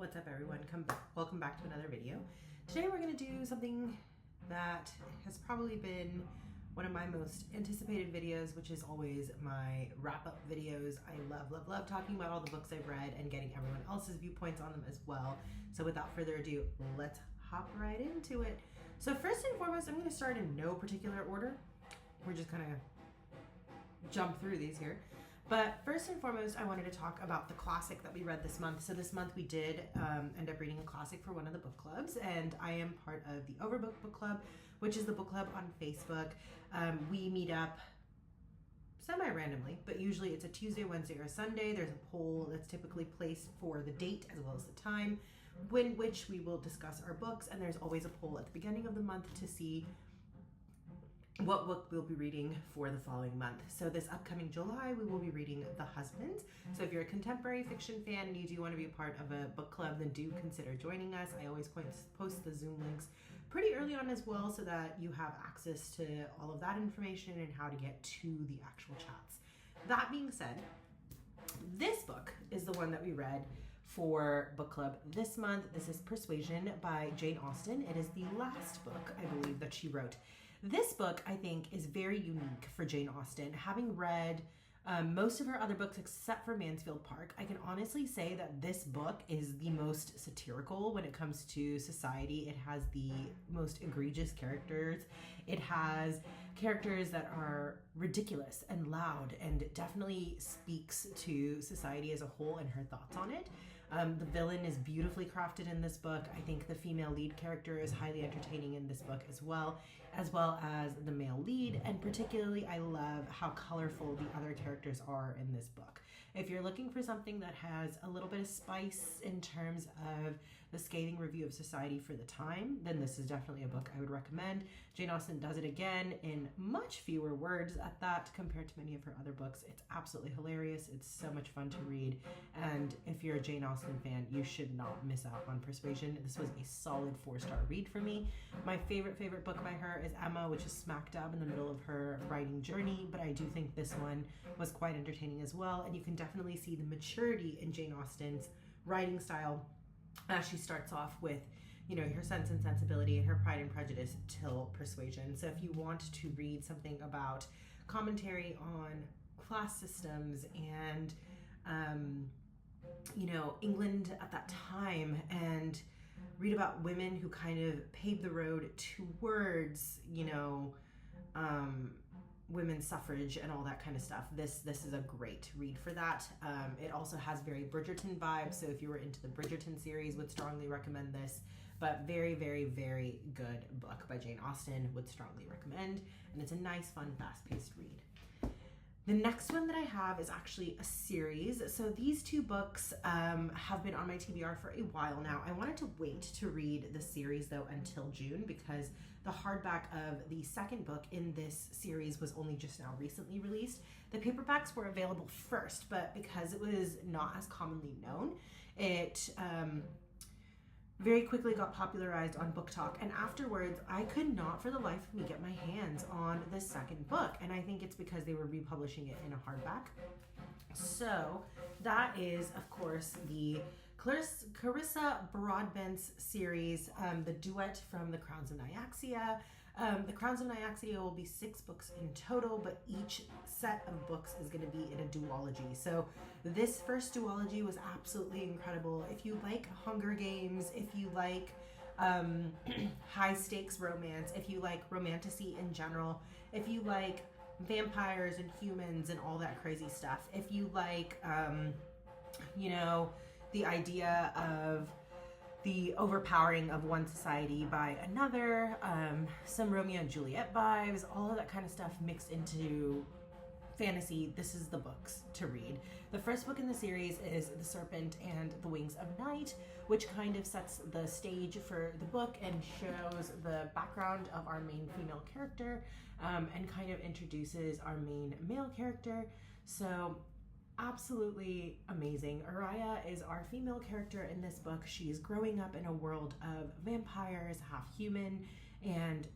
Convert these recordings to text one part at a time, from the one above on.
What's up, everyone? Welcome back to another video. Today we're going to do something that has probably been one of my most anticipated videos, which is always my wrap-up videos. I love talking about all the books I've read and getting everyone else's viewpoints on them as well. So without further ado, let's hop right into it. So first and foremost, I'm going to start in no particular order. We're just kind of jump through these here. But first and foremost, I wanted to talk about the classic that we read this month. So this month we did end up reading a classic for one of the book clubs, and I am part of the Overbook Book Club, which is the book club on Facebook. We meet up semi-randomly, but usually it's a Tuesday, Wednesday, or a Sunday. There's a poll that's typically placed for the date as well as the time in which we will discuss our books, and there's always a poll at the beginning of the month to see what book we'll be reading for the following month. So this upcoming July, we will be reading The Husband. So if you're a contemporary fiction fan and you do want to be a part of a book club, then do consider joining us. I always post the Zoom links pretty early on as well, so that you have access to all of that information and how to get to the actual chats. That being said, this book is the one that we read for book club this month. This is Persuasion by Jane Austen. It is the last book, I believe, that she wrote. This book, I think, is very unique for Jane Austen. Having read most of her other books except for Mansfield Park, I can honestly say that this book is the most satirical when it comes to society. It has the most egregious characters. It has characters that are ridiculous and loud, and it definitely speaks to society as a whole and her thoughts on it. The villain is beautifully crafted in this book. I think the female lead character is highly entertaining in this book as well as the male lead, and particularly I love how colorful the other characters are in this book. If you're looking for something that has a little bit of spice in terms of the scathing review of society for the time, then this is definitely a book I would recommend. Jane Austen does it again in much fewer words at that compared to many of her other books. It's absolutely hilarious. It's so much fun to read, and if you're a Jane Austen fan, you should not miss out on Persuasion. This was a solid 4-star read for me. My favorite book by her is Emma, which is smack dab in the middle of her writing journey, but I do think this one was quite entertaining as well, and you can definitely see the maturity in Jane Austen's writing style as she starts off with, you know, her Sense and Sensibility and her Pride and Prejudice till Persuasion. So if you want to read something about commentary on class systems and you know, England at that time, and read about women who kind of paved the road towards, you know, women's suffrage and all that kind of stuff, this is a great read for that. It also has very Bridgerton vibes, so if you were into the Bridgerton series, would strongly recommend this. But very good book by Jane Austen, would strongly recommend, and it's a nice, fun, fast-paced read. The next one that I have is actually a series. So these two books have been on my TBR for a while now. I wanted to wait to read the series though until June, because the hardback of the second book in this series was only just now recently released. The paperbacks were available first, but because it was not as commonly known, it very quickly got popularized on Book Talk, and afterwards I could not for the life of me get my hands on the second book, and I think it's because they were republishing it in a hardback. So that is, of course, the Carissa Broadbent's series, The Duet from the Crowns of Nyaxia. The Crowns of Nyaxia will be 6 books in total, but each set of books is going to be in a duology. So this first duology was absolutely incredible. If you like Hunger Games, if you like high stakes romance, if you like romantasy in general, if you like vampires and humans and all that crazy stuff, if you like, you know, the idea of the overpowering of one society by another, some Romeo and Juliet vibes, all of that kind of stuff mixed into fantasy, this is the books to read. The first book in the series is The Serpent and the Wings of Night, which kind of sets the stage for the book and shows the background of our main female character, and kind of introduces our main male character. So absolutely amazing. Araya is our female character in this book. She's growing up in a world of vampires, half human, and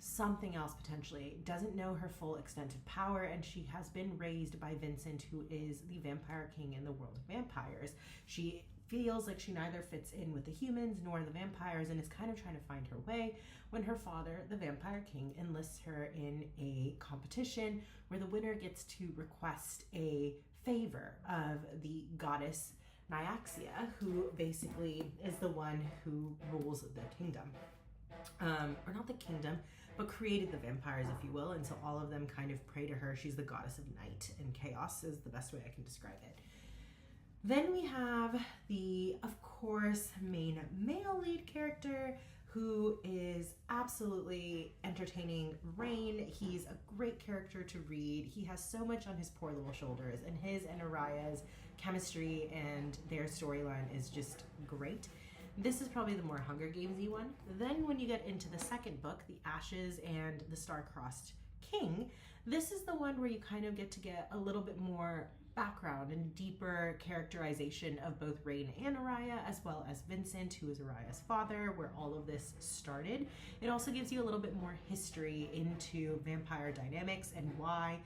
something else potentially. Doesn't know her full extent of power, and she has been raised by Vincent, who is the vampire king in the world of vampires. She feels like she neither fits in with the humans nor the vampires and is kind of trying to find her way when her father, the Vampire King, enlists her in a competition where the winner gets to request a favor of the goddess Nyaxia, who basically is the one who rules the kingdom. Or not the kingdom, but created the vampires, if you will, and so all of them kind of pray to her. She's the goddess of night and chaos is the best way I can describe it. Then we have the, of course, main male lead character who is absolutely entertaining, Rain. He's a great character to read. He has so much on his poor little shoulders, and his and Araya's chemistry and their storyline is just great. This is probably the more Hunger Games-y one. Then when you get into the second book, The Ashes and the Star-Crossed King, this is the one where you kind of get a little bit more background and deeper characterization of both Rain and Araya, as well as Vincent, who is Araya's father, where all of this started. It also gives you a little bit more history into vampire dynamics and why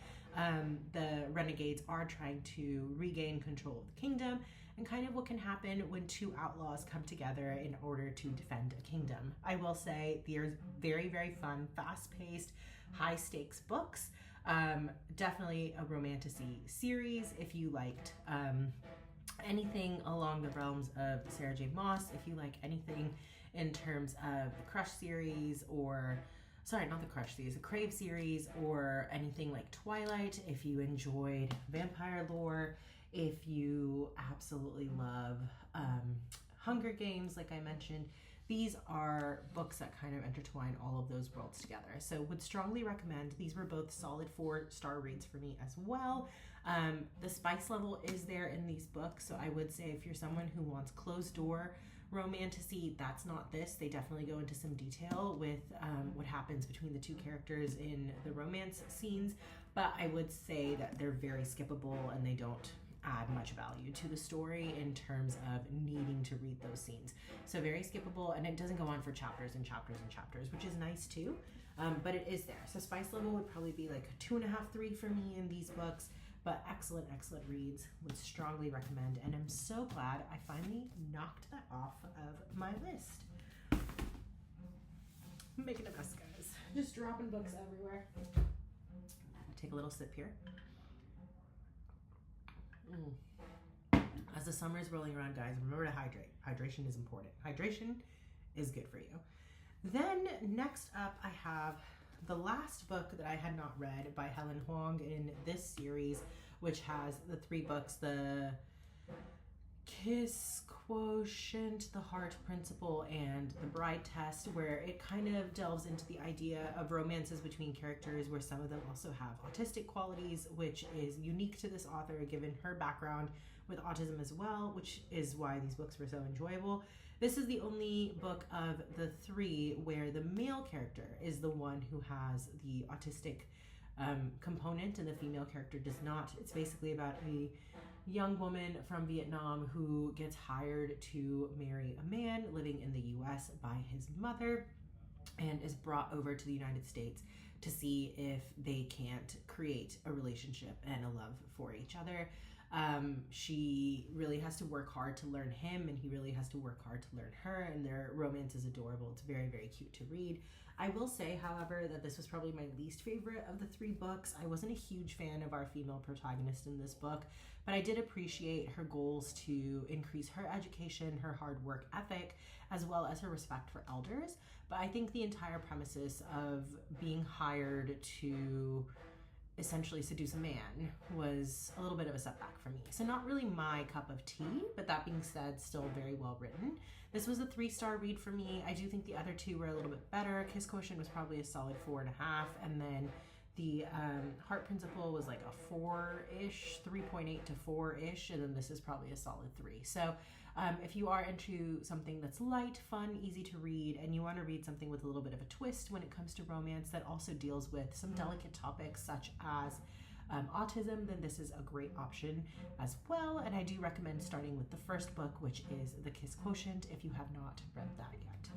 the renegades are trying to regain control of the kingdom, and kind of what can happen when two outlaws come together in order to defend a kingdom. I will say they're very, very fun, fast-paced, high-stakes books. Definitely a romantasy series if you liked anything along the realms of Sarah J. Maas, if you like anything in terms of the Crush series, or sorry, not the Crush series, the Crave series, or anything like Twilight, if you enjoyed vampire lore, if you absolutely love Hunger Games, like I mentioned. These are books that kind of intertwine all of those worlds together. So would strongly recommend. These were both solid 4-star reads for me as well. The spice level is there in these books. So I would say if you're someone who wants closed door romantasy, that's not this. They definitely go into some detail with what happens between the two characters in the romance scenes. But I would say that they're very skippable and they don't add much value to the story in terms of needing to read those scenes. So very skippable, and it doesn't go on for chapters and chapters and chapters, which is nice too, but it is there. So spice level would probably be like 2.5, 3 for me in these books, but excellent, excellent reads. Would strongly recommend, and I'm so glad I finally knocked that off of my list. I'm making a mess, guys. Just dropping books everywhere. Take a little sip here. As the summer is rolling around, guys, remember to hydrate. Hydration is important. Hydration is good for you. Then next up, I have the last book that I had not read by Helen Hoang in this series, which has the 3 books, the Kiss Quotient, the Heart Principle, and the Bride Test, where it kind of delves into the idea of romances between characters where some of them also have autistic qualities, which is unique to this author given her background with autism as well, which is why these books were so enjoyable. This is the only book of the 3 where the male character is the one who has the autistic component and the female character does not. It's basically about a young woman from Vietnam who gets hired to marry a man living in the US by his mother and is brought over to the United States to see if they can't create a relationship and a love for each other. She really has to work hard to learn him, and he really has to work hard to learn her, and their romance is adorable. It's very, very cute to read. I will say, however, that this was probably my least favorite of the 3 books. I wasn't a huge fan of our female protagonist in this book, but I did appreciate her goals to increase her education, her hard work ethic, as well as her respect for elders. But I think the entire premises of being hired to essentially seduce a man was a little bit of a setback for me. So not really my cup of tea, but that being said, still very well written. This was a 3-star read for me. I do think the other 2 were a little bit better. Kiss Quotient was probably a solid 4.5, and then the Heart Principle was like a 4-ish, 3.8 to 4-ish, and then this is probably a solid 3. So if you are into something that's light, fun, easy to read, and you want to read something with a little bit of a twist when it comes to romance that also deals with some delicate topics such as autism, then this is a great option as well. And I do recommend starting with the first book, which is The Kiss Quotient, if you have not read that yet.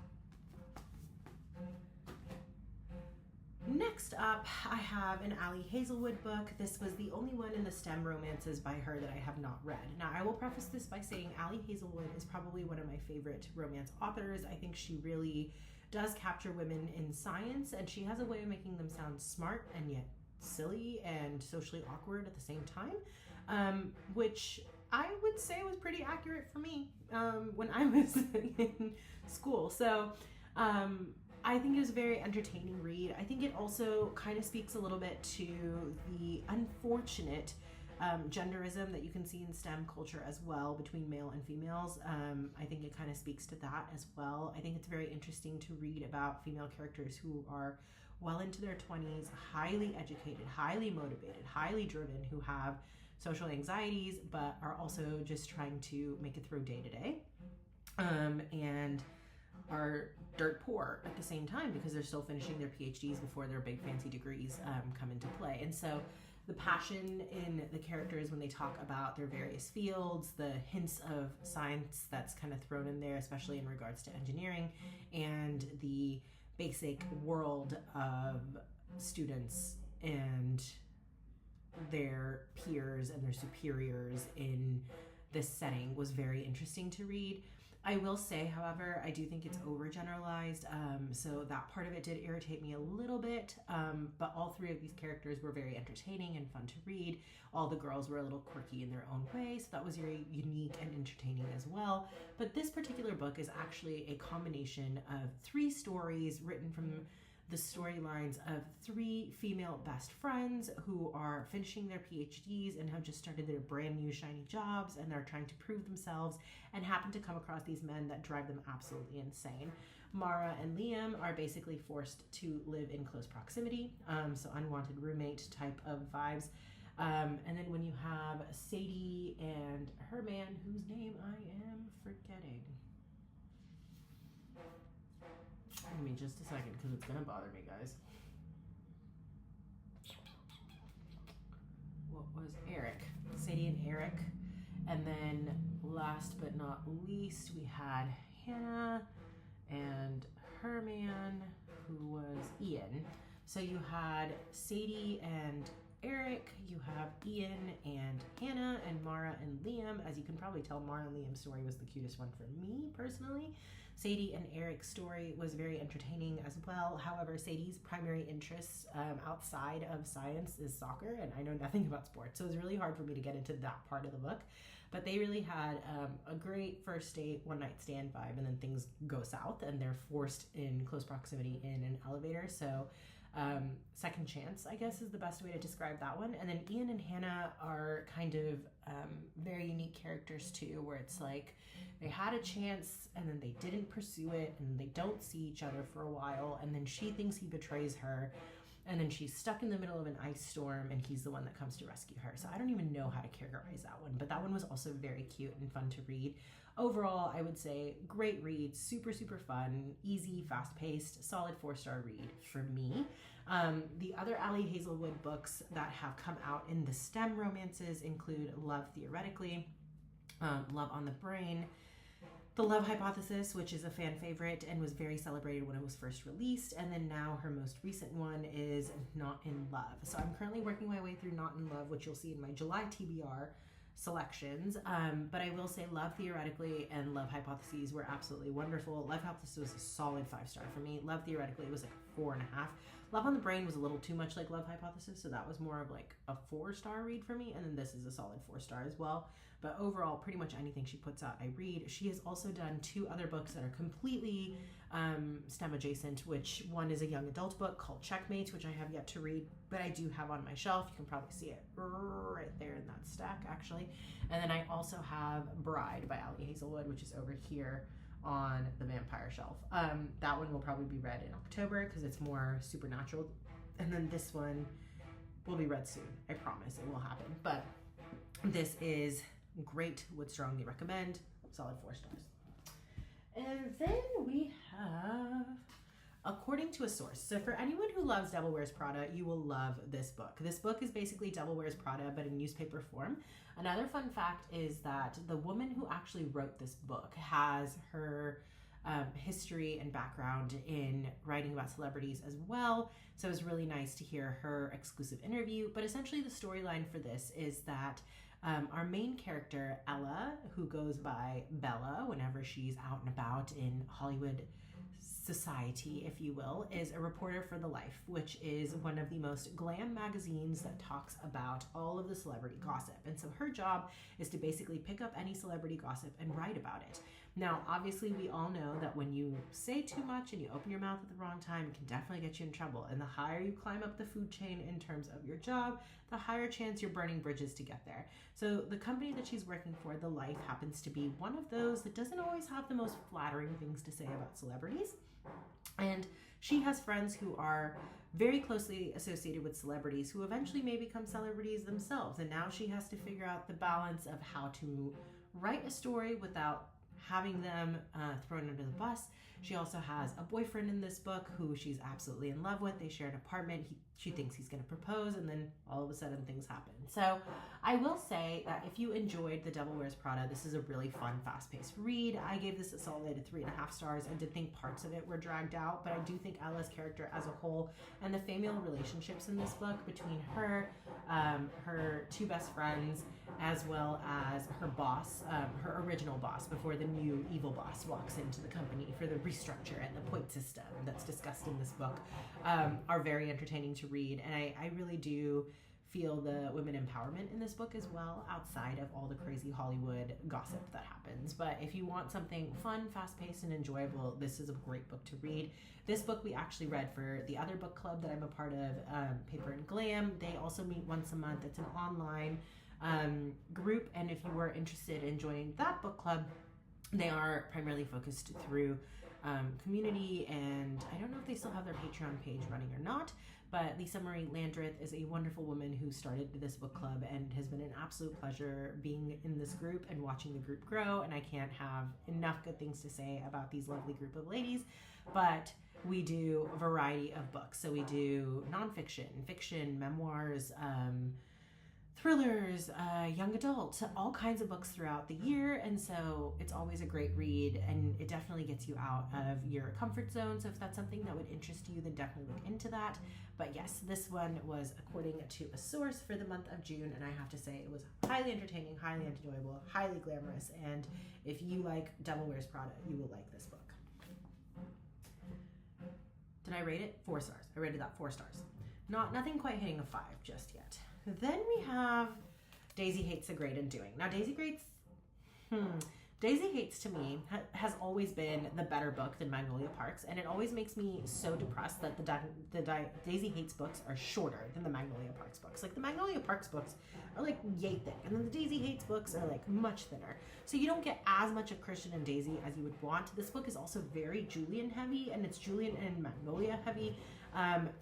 Next up, I have an Ali Hazelwood book. This was the only one in the STEM romances by her that I have not read. Now, I will preface this by saying Ali Hazelwood is probably one of my favorite romance authors. I think she really does capture women in science, and she has a way of making them sound smart and yet silly and socially awkward at the same time, which I would say was pretty accurate for me when I was in school. So I think it was a very entertaining read. I think it also kind of speaks a little bit to the unfortunate genderism that you can see in STEM culture as well between male and females. I think it kind of speaks to that as well. I think it's very interesting to read about female characters who are well into their 20s, highly educated, highly motivated, highly driven, who have social anxieties, but are also just trying to make it through day to day, and are dirt poor at the same time because they're still finishing their PhDs before their big fancy degrees come into play. And so the passion in the characters when they talk about their various fields, the hints of science that's kind of thrown in there, especially in regards to engineering, and the basic world of students and their peers and their superiors in this setting was very interesting to read. I will say, however, I do think it's overgeneralized, so that part of it did irritate me a little bit, but all three of these characters were very entertaining and fun to read. All the girls were a little quirky in their own way, so that was very unique and entertaining as well. But this particular book is actually a combination of 3 stories written from the storylines of 3 female best friends who are finishing their PhDs and have just started their brand new shiny jobs, and they're trying to prove themselves and happen to come across these men that drive them absolutely insane. Mara and Liam are basically forced to live in close proximity, so unwanted roommate type of vibes. And then when you have Sadie and her man, whose name I am forgetting. Give me just a second because it's gonna bother me, guys. What was Eric? Sadie and Eric. And then last but not least, we had Hannah and her man, who was Ian. So you had Sadie and Eric, you have Ian and Hannah, and Mara and Liam. As you can probably tell, Mara and Liam's story was the cutest one for me personally. Sadie and Eric's story was very entertaining as well. However, Sadie's primary interest outside of science is soccer, and I know nothing about sports, so it was really hard for me to get into that part of the book. But they really had a great first date, one night stand vibe, and then things go south, and they're forced in close proximity in an elevator. So second chance, I guess, is the best way to describe that one. And then Ian and Hannah are kind of very unique characters too, where it's like they had a chance and then they didn't pursue it, and they don't see each other for a while, and then she thinks he betrays her, and then she's stuck in the middle of an ice storm, and he's the one that comes to rescue her. So I don't even know how to categorize that one, but that one was also very cute and fun to read. Overall, I would say great read, super, super fun, easy, fast-paced, solid 4-star read for me. The other Ali Hazelwood books that have come out in the STEM romances include Love Theoretically, Love on the Brain, The Love Hypothesis, which is a fan favorite and was very celebrated when it was first released, and then now her most recent one is Not in Love. So I'm currently working my way through Not in Love, which you'll see in my July TBR selections, but I will say Love Theoretically and Love Hypotheses were absolutely wonderful. Love Hypothesis was a solid 5-star for me. Love Theoretically was like 4.5. Love on the Brain was a little too much like Love Hypothesis, so that was more of like a 4-star read for me, and then this is a solid 4-star as well. But overall, pretty much anything she puts out, I read. She has also done 2 other books that are completely STEM adjacent, which one is a young adult book called Checkmate, which I have yet to read, but I do have on my shelf. You can probably see it right there in that stack, actually. And then I also have Bride by Ali Hazelwood, which is over here on the vampire shelf. That one will probably be read in October because it's more supernatural. And then this one will be read soon. I promise it will happen. But this is great, would strongly recommend, solid 4 stars. And then we have According to a Source. So for anyone who loves Devil Wears Prada, you will love this book. This book is basically Devil Wears Prada, but in newspaper form. Another fun fact is that the woman who actually wrote this book has her history and background in writing about celebrities as well. So it was really nice to hear her exclusive interview. But essentially the storyline for this is that our main character, Ella, who goes by Bella whenever she's out and about in Hollywood society, if you will, is a reporter for The Life, which is one of the most glam magazines that talks about all of the celebrity gossip. And so her job is to basically pick up any celebrity gossip and write about it. Now, obviously, we all know that when you say too much and you open your mouth at the wrong time, it can definitely get you in trouble. And the higher you climb up the food chain in terms of your job, the higher chance you're burning bridges to get there. So the company that she's working for, The Life, happens to be one of those that doesn't always have the most flattering things to say about celebrities. And she has friends who are very closely associated with celebrities who eventually may become celebrities themselves. And now she has to figure out the balance of how to write a story without having them thrown under the bus. She also has a boyfriend in this book who she's absolutely in love with. They share an apartment. She thinks he's going to propose, and then all of a sudden things happen. So I will say that if you enjoyed The Devil Wears Prada, this is a really fun, fast-paced read. I gave this a solid 3.5 stars. I did think parts of it were dragged out, but I do think Ella's character as a whole and the female relationships in this book between her, her two best friends, as well as her boss, her original boss, before the new evil boss walks into the company for the restructure and the point system that's discussed in this book, are very entertaining to read. And I really do feel the women empowerment in this book as well, outside of all the crazy Hollywood gossip that happens. But if you want something fun, fast-paced, and enjoyable, this is a great book to read. This book we actually read for the other book club that I'm a part of, Paper and Glam. They also meet once a month. It's an online group, and if you were interested in joining that book club, they are primarily focused through community, and I don't know if they still have their Patreon page running or not, but Lisa Marie Landreth is a wonderful woman who started this book club, and has been an absolute pleasure being in this group and watching the group grow, and I can't have enough good things to say about these lovely group of ladies. But we do a variety of books. So we do nonfiction, fiction, memoirs, thrillers, young adult, all kinds of books throughout the year. And so it's always a great read, and it definitely gets you out of your comfort zone. So if that's something that would interest you, then definitely look into that. But yes, this one was according to a source for the month of June, and I have to say it was highly entertaining, highly enjoyable, highly glamorous. And if you like Devil Wears Prada, you will like this book. Did I rate it? 4 stars. I rated that 4 stars. Nothing quite hitting a 5 just yet. Then we have Daisy Hates the Great Undoing. Now, Daisy Hates to me has always been the better book than Magnolia Parks, and it always makes me so depressed that the Daisy Hates books are shorter than the Magnolia Parks books. Like, the Magnolia Parks books are like yay thick, and then the Daisy Hates books are like much thinner. So you don't get as much of Christian and Daisy as you would want. This book is also very Julian heavy, and it's Julian and Magnolia heavy.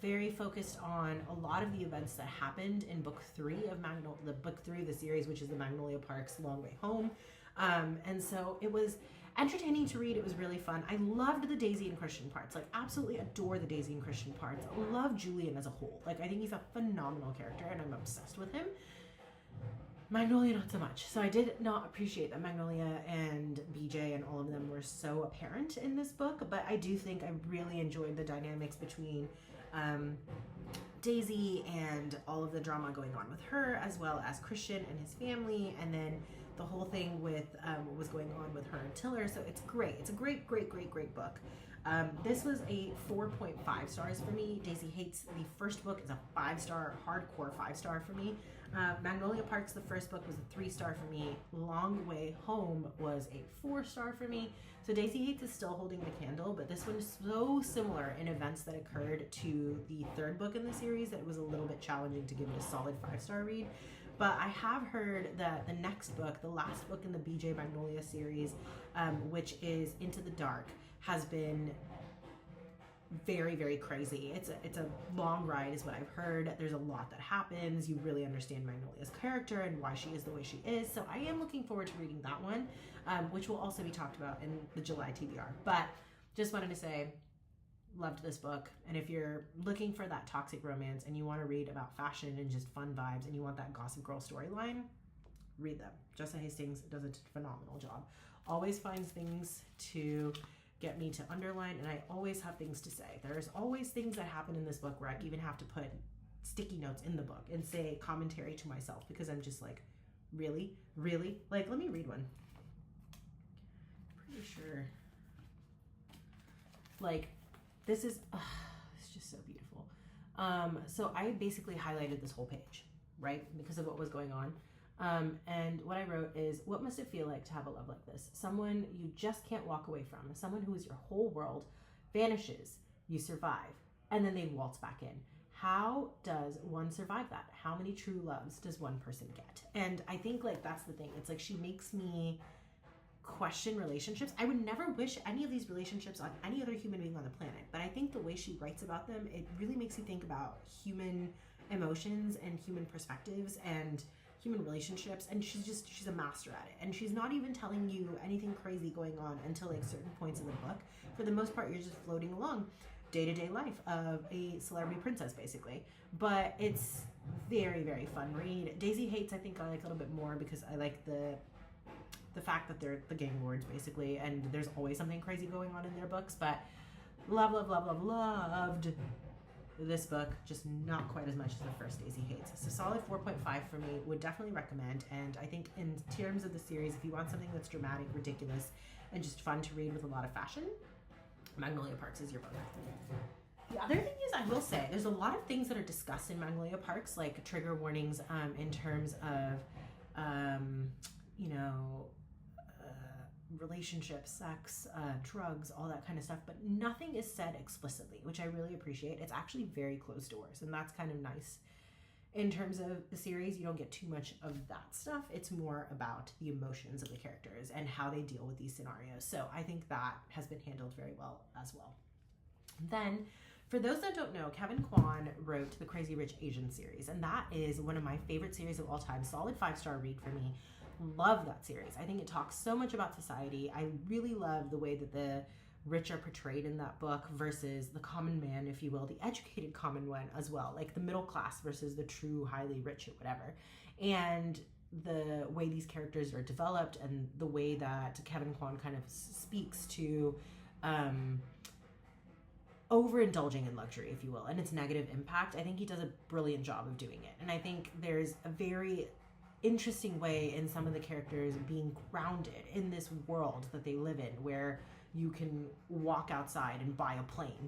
Very focused on a lot of the events that happened in book 3 of book 3 of the series, which is the Magnolia Parks Long Way Home. And so it was entertaining to read. It was really fun. I loved the Daisy and Christian parts. Like, absolutely adore the Daisy and Christian parts. I love Julian as a whole. Like, I think he's a phenomenal character, and I'm obsessed with him. Magnolia, not so much. So I did not appreciate that Magnolia and BJ and all of them were so apparent in this book, but I do think I really enjoyed the dynamics between Daisy and all of the drama going on with her, as well as Christian and his family, and then the whole thing with what was going on with her and Tiller. So it's great. It's a great book. This was a 4.5 stars for me. Daisy Hates, the first book, is a 5-star, hardcore 5-star for me. Magnolia Parks, the first book, was a 3-star for me. Long Way Home was a 4-star for me. So Daisy Hates is still holding the candle, but this one is so similar in events that occurred to the third book in the series that it was a little bit challenging to give it a solid 5-star read. But I have heard that the next book, the last book in the BJ Magnolia series, which is Into the Dark, has been very, very crazy. It's a long ride is what I've heard. There's a lot that happens. You really understand Magnolia's character and why she is the way she is. So I am looking forward to reading that one, which will also be talked about in the July TBR. But just wanted to say, loved this book. And if you're looking for that toxic romance and you want to read about fashion and just fun vibes and you want that Gossip Girl storyline, read them. Jessa Hastings does a phenomenal job. Always finds things to get me to underline, and I always have things to say. There's always things that happen in this book where I even have to put sticky notes in the book and say commentary to myself, because I'm just like, really? Like, let me read one. Pretty sure. Like, this is, it's just so beautiful. So I basically highlighted this whole page, right? Because of what was going on. And what I wrote is, what must it feel like to have a love like this? Someone you just can't walk away from. Someone who is your whole world, vanishes, you survive, and then they waltz back in. How does one survive that? How many true loves does one person get? And I think, like, that's the thing. It's like, she makes me question relationships. I would never wish any of these relationships on any other human being on the planet, but I think the way she writes about them, it really makes you think about human emotions and human perspectives and human relationships, and she's a master at it. And she's not even telling you anything crazy going on until like certain points in the book. For the most part, you're just floating along day-to-day life of a celebrity princess, basically. But it's very, very fun read. Daisy Hates, I think I like a little bit more, because I like the fact that they're the gang lords, basically, and there's always something crazy going on in their books. But loved this book, just not quite as much as the first Daisy Hates. So solid 4.5 for me, would definitely recommend. And I think in terms of the series, if you want something that's dramatic, ridiculous, and just fun to read with a lot of fashion, Magnolia Parks is your book. The other thing is, I will say, there's a lot of things that are discussed in Magnolia Parks, like trigger warnings in terms of, relationships, sex, drugs, all that kind of stuff, but nothing is said explicitly, which I really appreciate. It's actually very closed doors, and that's kind of nice. In terms of the series, you don't get too much of that stuff. It's more about the emotions of the characters and how they deal with these scenarios. So I think that has been handled very well as well. Then, for those that don't know, Kevin Kwan wrote the Crazy Rich Asians series, and that is one of my favorite series of all time. Solid 5-star read for me. Love that series. I think it talks so much about society. I really love the way that the rich are portrayed in that book versus the common man, if you will, the educated common one as well, like the middle class versus the true highly rich or whatever. And the way these characters are developed, and the way that Kevin Kwan kind of speaks to overindulging in luxury, if you will, and its negative impact. I think he does a brilliant job of doing it. And I think there's a very interesting way in some of the characters being grounded in this world that they live in, where you can walk outside and buy a plane,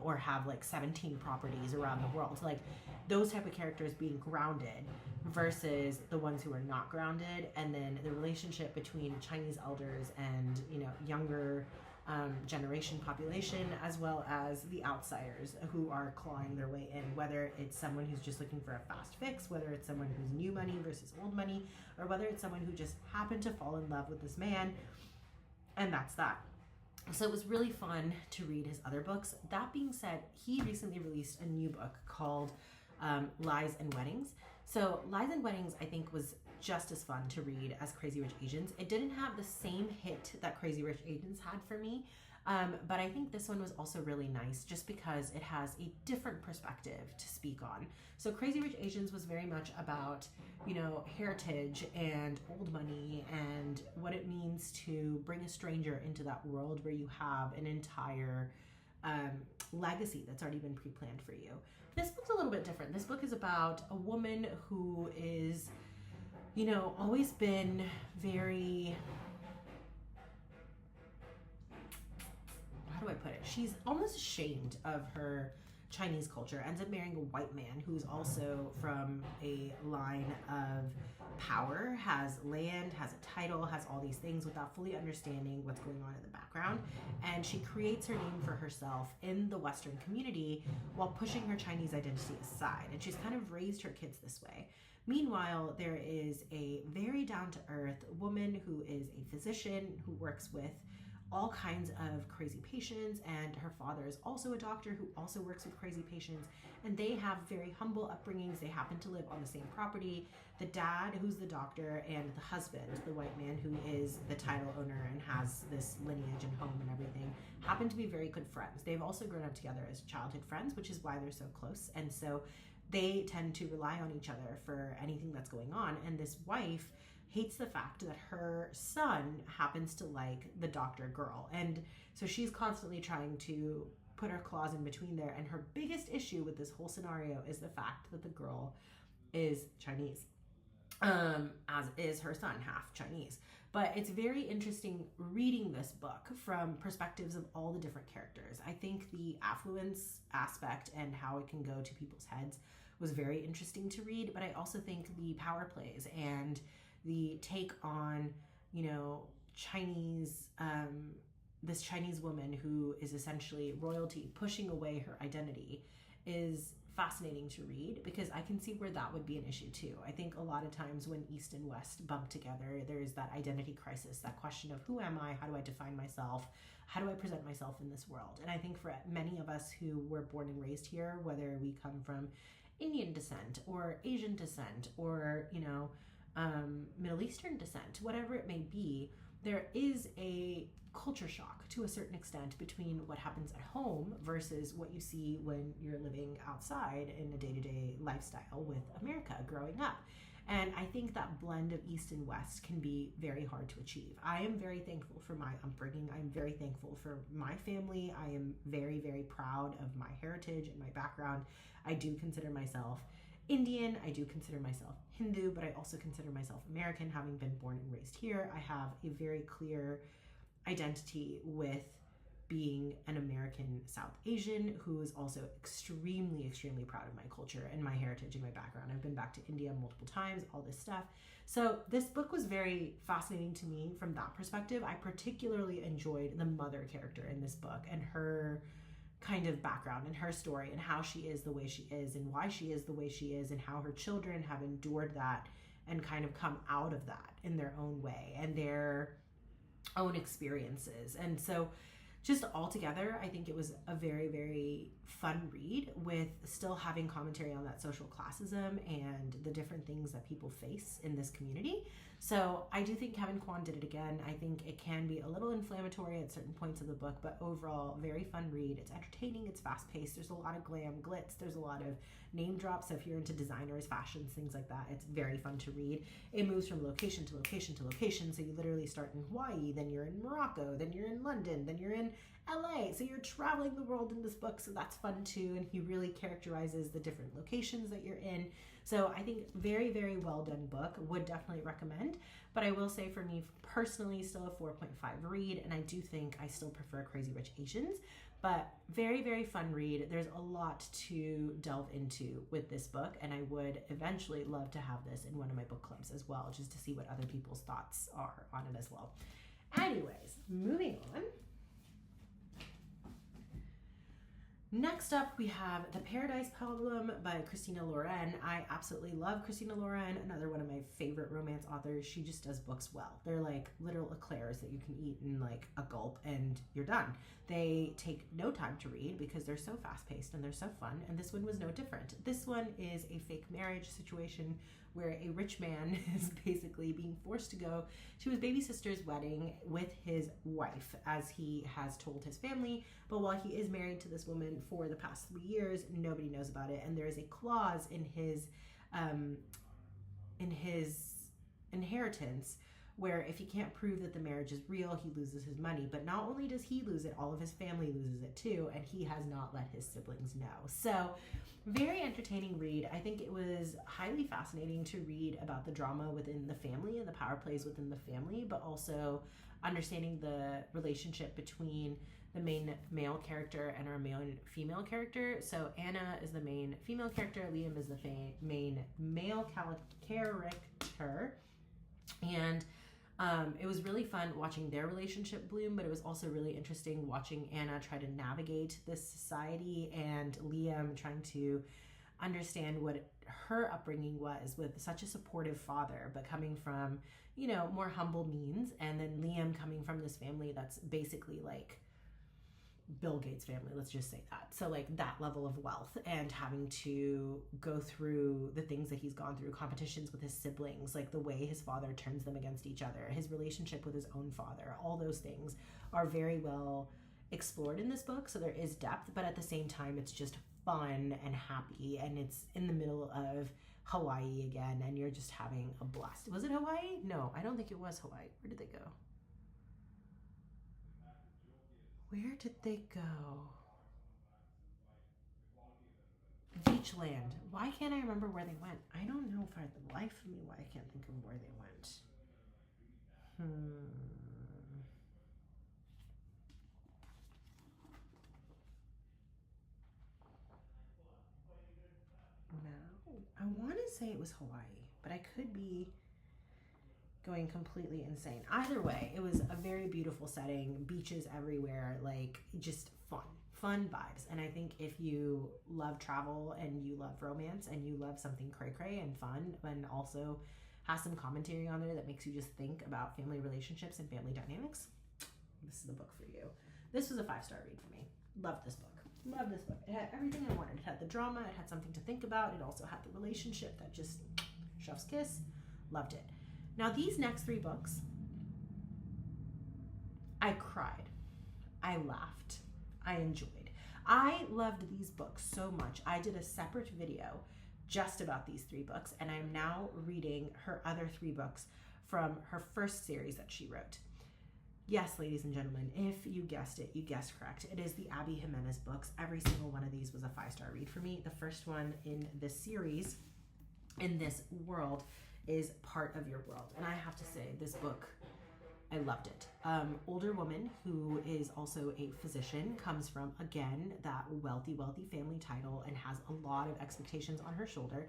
or have like 17 properties around the world. Like, those type of characters being grounded versus the ones who are not grounded. And then the relationship between Chinese elders and, younger generation population, as well as the outsiders who are clawing their way in, whether it's someone who's just looking for a fast fix, whether it's someone who's new money versus old money, or whether it's someone who just happened to fall in love with this man, and that's that. So it was really fun to read his other books. That being said, he recently released a new book called Lies and Weddings. So Lies and Weddings, I think, was just as fun to read as Crazy Rich Asians. It didn't have the same hit that Crazy Rich Asians had for me, but I think this one was also really nice just because it has a different perspective to speak on. So Crazy Rich Asians was very much about, heritage and old money and what it means to bring a stranger into that world where you have an entire legacy that's already been pre-planned for you. This book's a little bit different. This book is about a woman who is, always been very, how do I put it? She's almost ashamed of her Chinese culture, ends up marrying a white man who's also from a line of power, has land, has a title, has all these things without fully understanding what's going on in the background. And she creates her name for herself in the Western community while pushing her Chinese identity aside. And she's kind of raised her kids this way. Meanwhile, there is a very down-to-earth woman who is a physician who works with all kinds of crazy patients, and her father is also a doctor who also works with crazy patients, and they have very humble upbringings. They happen to live on the same property. The dad, who's the doctor, and the husband, the white man who is the title owner and has this lineage and home and everything, happen to be very good friends. They've also grown up together as childhood friends, which is why they're so close. And so they tend to rely on each other for anything that's going on. And this wife, hates the fact that her son happens to like the doctor girl. And so she's constantly trying to put her claws in between there. And her biggest issue with this whole scenario is the fact that the girl is Chinese, as is her son, half Chinese. But it's very interesting reading this book from perspectives of all the different characters. I think the affluence aspect and how it can go to people's heads was very interesting to read, but I also think the power plays and the take on, you know, Chinese, this Chinese woman who is essentially royalty pushing away her identity is fascinating to read, because I can see where that would be an issue too. I think a lot of times when East and West bump together, there's that identity crisis, that question of who am I, how do I define myself, how do I present myself in this world. And I think for many of us who were born and raised here, whether we come from Indian descent or Asian descent or, you know, Middle Eastern descent, whatever it may be, there is a culture shock to a certain extent between what happens at home versus what you see when you're living outside in a day-to-day lifestyle with America growing up. And I think that blend of East and West can be very hard to achieve. I am very thankful for my upbringing. I'm very thankful for my family. I am very, very proud of my heritage and my background. I do consider myself Indian. I do consider myself Hindu, but I also consider myself American, having been born and raised here. I have a very clear identity with being an American South Asian who is also extremely, extremely proud of my culture and my heritage and my background. I've been back to India multiple times, all this stuff. So this book was very fascinating to me from that perspective. I particularly enjoyed the mother character in this book and her kind of background and her story and how she is the way she is and why she is the way she is and how her children have endured that and kind of come out of that in their own way and their own experiences. And so just altogether, I think it was a very, very fun read with still having commentary on that social classism and the different things that people face in this community. So I do think Kevin Kwan did it again. I think it can be a little inflammatory at certain points of the book, but overall, very fun read. It's entertaining, it's fast-paced, there's a lot of glam, glitz, there's a lot of name drops. So if you're into designers, fashions, things like that, it's very fun to read. It moves from location to location to location, so you literally start in Hawaii, then you're in Morocco, then you're in London, then you're in LA. So you're traveling the world in this book, so that's fun too, and he really characterizes the different locations that you're in. So I think very, very well done book. Would definitely recommend. But I will say for me personally, still a 4.5 read, and I do think I still prefer Crazy Rich Asians. But very, very fun read. There's a lot to delve into with this book, and I would eventually love to have this in one of my book clubs as well, just to see what other people's thoughts are on it as well. Anyways, moving on. Next up, we have The Paradise Problem by Christina Lauren. I absolutely love Christina Lauren, another one of my favorite romance authors. She just does books well. They're like literal eclairs that you can eat in like a gulp and you're done. They take no time to read because they're so fast-paced and they're so fun, and this one was no different. This one is a fake marriage situation where a rich man is basically being forced to go to his baby sister's wedding with his wife, as he has told his family. But while he is married to this woman for the past 3 years, nobody knows about it. And there is a clause in his inheritance where if he can't prove that the marriage is real, he loses his money. But not only does he lose it, all of his family loses it too, and he has not let his siblings know. So very entertaining read. I think it was highly fascinating to read about the drama within the family and the power plays within the family, but also understanding the relationship between the main male character and our main female character. So Anna is the main female character, Liam is the main male character, and it was really fun watching their relationship bloom, but it was also really interesting watching Anna try to navigate this society and Liam trying to understand what her upbringing was with such a supportive father, but coming from, you know, more humble means, and then Liam coming from this family that's basically like Bill Gates' family, let's just say that. So like that level of wealth, and having to go through the things that he's gone through, competitions with his siblings, like the way his father turns them against each other, his relationship with his own father, all those things are very well explored in this book. So there is depth, but at the same time, it's just fun and happy, and it's in the middle of Hawaii again, and you're just having a blast. Was it Hawaii? No, I don't think it was Hawaii. Where did they go? Where did they go? Beachland. Why can't I remember where they went? I don't know for the life of me why I can't think of where they went. No, I want to say it was Hawaii, but I could be going completely insane. Either way, it was a very beautiful setting, beaches everywhere, like just fun vibes. And I think if you love travel and you love romance and you love something cray-cray and fun and also has some commentary on there that makes you just think about family relationships and family dynamics, this is the book for you. This was a 5-star read for me. Loved this book. Loved this book. It had everything I wanted. It had the drama. It had something to think about. It also had the relationship that just chef's kiss. Loved it. Now these next 3 books, I cried. I laughed. I enjoyed. I loved these books so much. I did a separate video just about these 3 books, and I'm now reading her other 3 books from her first series that she wrote. Yes, ladies and gentlemen, if you guessed it, you guessed correct. It is the Abby Jimenez books. Every single one of these was a 5-star read for me. The first one in this series, in this world, is Part of Your World. And I have to say, this book, I loved it. Older woman who is also a physician, comes from, again, that wealthy family title and has a lot of expectations on her shoulder,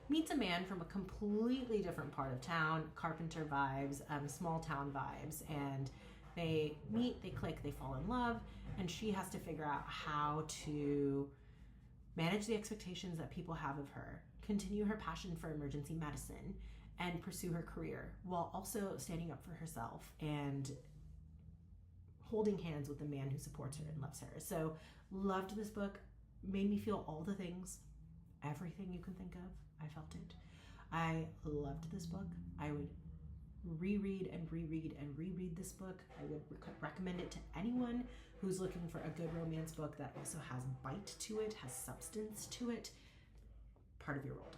meets a man from a completely different part of town, carpenter vibes, small town vibes, and they meet, they click, they fall in love, and she has to figure out how to manage the expectations that people have of her, continue her passion for emergency medicine, and pursue her career while also standing up for herself and holding hands with the man who supports her and loves her. So loved this book, made me feel all the things, everything you can think of. I felt it. I loved this book. I would reread and reread and reread this book. I would recommend it to anyone who's looking for a good romance book that also has bite to it, has substance to it. Part of Your World.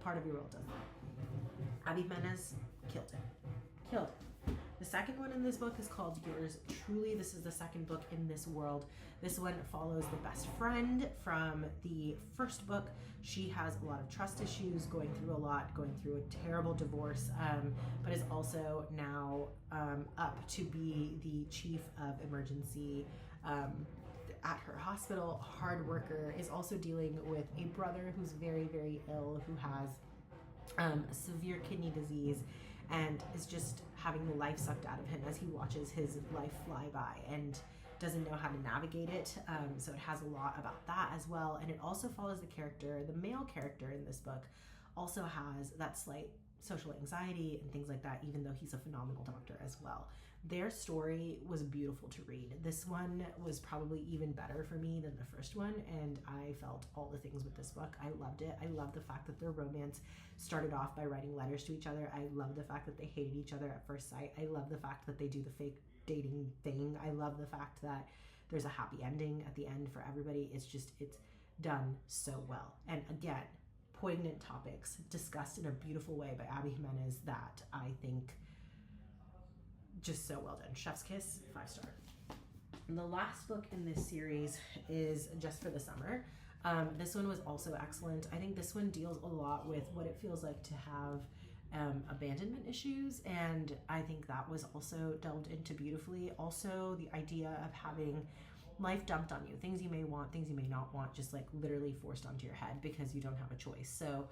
Part of Your World does that. Abby Jimenez killed it. Killed it. The second one in this book is called Yours Truly. This is the second book in this world. This one follows the best friend from the first book. She has a lot of trust issues, going through a lot, going through a terrible divorce, but is also now up to be the chief of emergency at her hospital. Hard worker, is also dealing with a brother who's very ill, who has severe kidney disease, and is just having the life sucked out of him as he watches his life fly by and doesn't know how to navigate it. So it has a lot about that as well. And it also follows the male character in this book also has that slight social anxiety and things like that, even though he's a phenomenal doctor as well. Their story was beautiful to read. This one was probably even better for me than the first one, and I felt all the things with this book. I loved it. I love the fact that their romance started off by writing letters to each other. I love the fact that they hated each other at first sight. I love the fact that they do the fake dating thing. I love the fact that there's a happy ending at the end for everybody. It's done so well. And again, poignant topics discussed in a beautiful way by Abby Jimenez that I think just so well done. Chef's kiss, 5-star. And the last book in this series is Just for the Summer. This one was also excellent. I think this one deals a lot with what it feels like to have abandonment issues, and I think that was also delved into beautifully. Also, the idea of having life dumped on you, things you may want, things you may not want, just like literally forced onto your head because you don't have a choice. So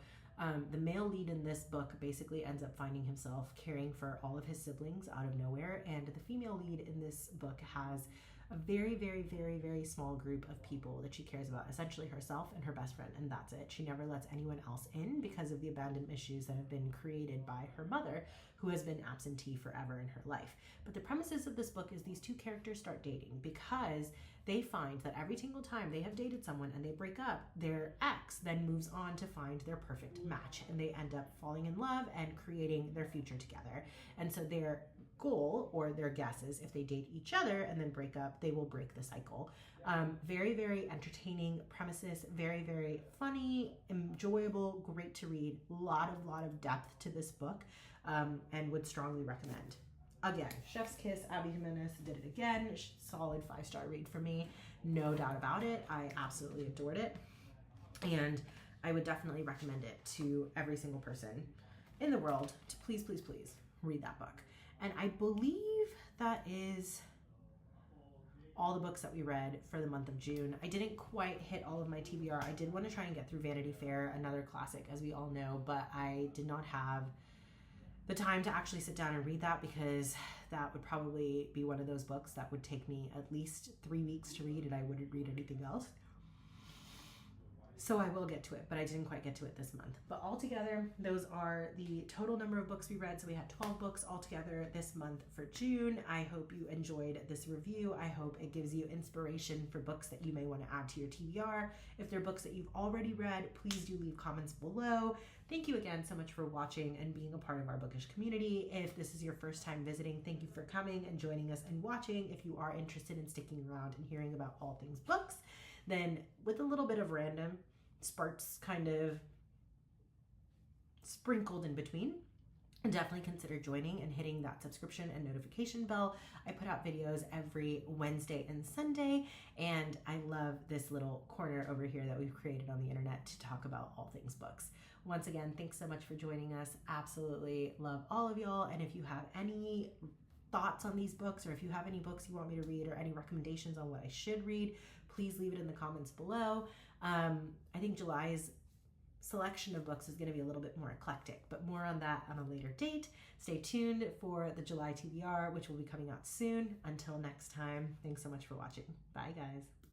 the male lead in this book basically ends up finding himself caring for all of his siblings out of nowhere, and the female lead in this book has a very small group of people that she cares about, essentially herself and her best friend, and that's it. She never lets anyone else in because of the abandonment issues that have been created by her mother, who has been absentee forever in her life. But the premises of this book is these two characters start dating because they find that every single time they have dated someone and they break up, their ex then moves on to find their perfect match, and they end up falling in love and creating their future together. And so they're goal, or their guess is if they date each other and then break up, they will break the cycle. Very, very entertaining premises, very, very funny, enjoyable, great to read. Lot of depth to this book, and would strongly recommend. Again, Chef's Kiss, Abby Jimenez did it again. Solid 5-star read for me, no doubt about it. I absolutely adored it, and I would definitely recommend it to every single person in the world to please read that book. And I believe that is all the books that we read for the month of June. I didn't quite hit all of my TBR. I did want to try and get through Vanity Fair, another classic, as we all know, but I did not have the time to actually sit down and read that, because that would probably be one of those books that would take me at least 3 weeks to read, and I wouldn't read anything else. So I will get to it, but I didn't quite get to it this month. But altogether, those are the total number of books we read. So we had 12 books altogether this month for June. I hope you enjoyed this review. I hope it gives you inspiration for books that you may want to add to your TBR. If they're books that you've already read, please do leave comments below. Thank you again so much for watching and being a part of our bookish community. If this is your first time visiting, thank you for coming and joining us and watching. If you are interested in sticking around and hearing about all things books, then with a little bit of random sparks kind of sprinkled in between, and definitely consider joining and hitting that subscription and notification bell. I put out videos every Wednesday and Sunday, and I love this little corner over here that we've created on the internet to talk about all things books. Once again, thanks so much for joining us. Absolutely love all of y'all. And if you have any thoughts on these books, or if you have any books you want me to read, or any recommendations on what I should read, please leave it in the comments below. I think July's selection of books is going to be a little bit more eclectic, but more on that on a later date. Stay tuned for the July TBR, which will be coming out soon. Until next time, thanks so much for watching. Bye, guys.